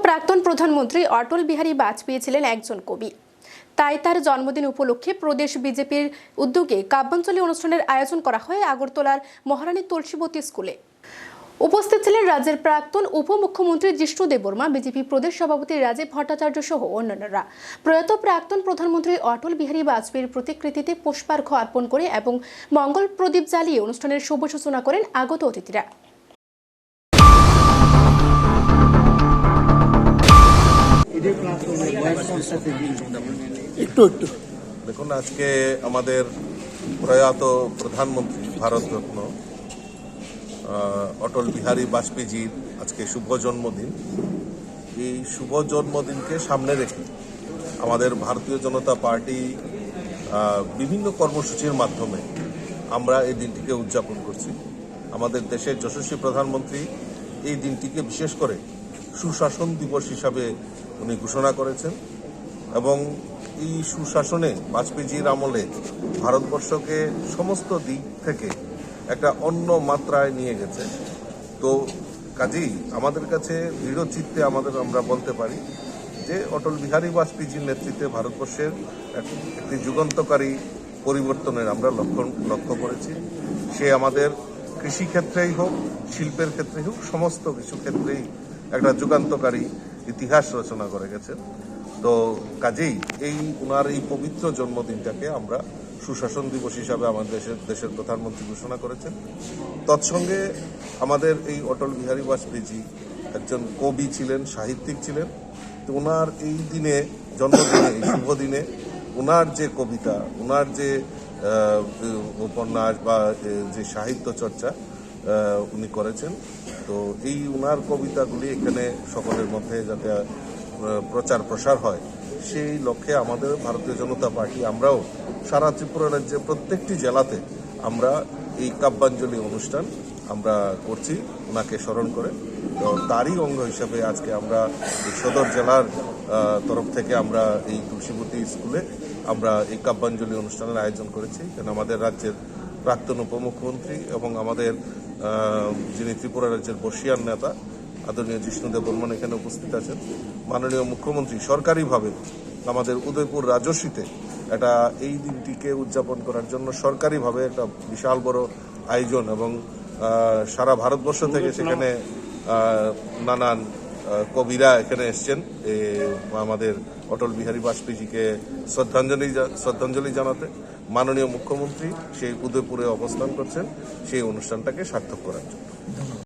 প্রাক্তন প্রধানমন্ত্রী অটল বিহারী বাজপেয়ী ছিলেন একজন কবি। তাই তার জন্মদিন উপলক্ষে প্রদেশ বিজেপির উদ্যোগে কাব্যাঞ্জলি অনুষ্ঠানের আয়োজন করা হয় আগরতলার মহারানী তুলসীবতী স্কুলে। উপস্থিত ছিলেন রাজ্যের প্রাক্তন উপমুখ্যমন্ত্রী জিষ্ণু দেববর্মা, বিজেপি প্রদেশ সভাপতি রাজীব ভট্টাচার্য সহ অন্যান্যরা। প্রয়াত প্রাক্তন প্রধানমন্ত্রী অটল বিহারী বাজপেয়ীর প্রতিকৃতিতে পুষ্পার্ঘ্য অর্পণ করে এবং মঙ্গল প্রদীপ জ্বালিয়ে অনুষ্ঠানের শুভ সূচনা করেন আগত অতিথিরা। দেখুন, আজকে আমাদের প্রয়াত প্রধানমন্ত্রী ভারতরত্ন অটল বিহারী বাজপেয়ীজির আজকে শুভ জন্মদিন। এই শুভ জন্মদিনকে সামনে রেখে আমাদের ভারতীয় জনতা পার্টি বিভিন্ন কর্মসূচির মাধ্যমে আমরা এই দিনটিকে উদযাপন করছি। আমাদের দেশের যশস্বী প্রধানমন্ত্রী এই দিনটিকে বিশেষ করে সুশাসন দিবস হিসাবে উনি ঘোষণা করেছেন এবং এই সুশাসনে বাজপেয়ীজির আমলে ভারতবর্ষকে সমস্ত দিক থেকে একটা অন্য মাত্রায় নিয়ে গেছে। তো কাজেই আমাদের কাছে দৃঢ় চিত্তে আমরা বলতে পারি যে অটল বিহারী বাজপেয়ীজির নেতৃত্বে ভারতবর্ষের একটি যুগান্তকারী পরিবর্তনের আমরা লক্ষ্য করেছি। সে আমাদের কৃষিক্ষেত্রেই হোক, শিল্পের ক্ষেত্রেই হোক, সমস্ত কিছু ক্ষেত্রেই একটা যুগান্তকারী ইতিহাস রচনা করে গেছেন। তো কাজেই ওনার এই পবিত্র জন্মদিনটাকে আমরা সুশাসন দিবস হিসাবে আমাদের দেশের প্রধানমন্ত্রী ঘোষণা করেছেন। তৎসঙ্গে আমাদের এই অটল বিহারী বাজপেয়ীজি একজন কবি ছিলেন, সাহিত্যিক ছিলেন। তো ওনার এই দিনে, জন্মদিনে, এই শুভ দিনে ওনার যে কবিতা, ওনার যে উপন্যাস বা যে সাহিত্য চর্চা উনি করেছেন, তো এই ওনার কবিতাগুলি এখানে সকলের মধ্যে যাতে প্রচার প্রসার হয়, সেই লক্ষ্যে আমাদের ভারতীয় জনতা পার্টি আমরাও সারা ত্রিপুরা রাজ্যের প্রত্যেকটি জেলাতে আমরা এই কাব্যাঞ্জলি অনুষ্ঠান আমরা করছি ওনাকে স্মরণ করে। তো তারই অঙ্গ হিসাবে আজকে আমরা এই সদর জেলার তরফ থেকে আমরা এই তুলসীবতী স্কুলে আমরা এই কাব্যাঞ্জলি অনুষ্ঠানের আয়োজন করেছি। কেন আমাদের রাজ্যের প্রাক্তন উপমুখ্যমন্ত্রী এবং আমাদের যিনি ত্রিপুরা রাজ্যের বর্ষিয়ান নেতা আদরণীয় জিষ্ণু দেববর্মন এখানে উপস্থিত আছেন। মাননীয় মুখ্যমন্ত্রী সরকারিভাবে আমাদের উদয়পুর রাজস্বীতে একটা এই দিনটিকে উদযাপন করার জন্য সরকারিভাবে একটা বিশাল বড় আয়োজন এবং সারা ভারতবর্ষ থেকে সেখানে নানান কবিরা এখানে এসছেন আমাদের অটল বিহারী বাজপেয়ীজিকে শ্রদ্ধাঞ্জলি জানাতে। মাননীয় মুখ্যমন্ত্রী সেই উদয়পুরে অবস্থান করছেন সেই অনুষ্ঠানটাকে সার্থক করার জন্য।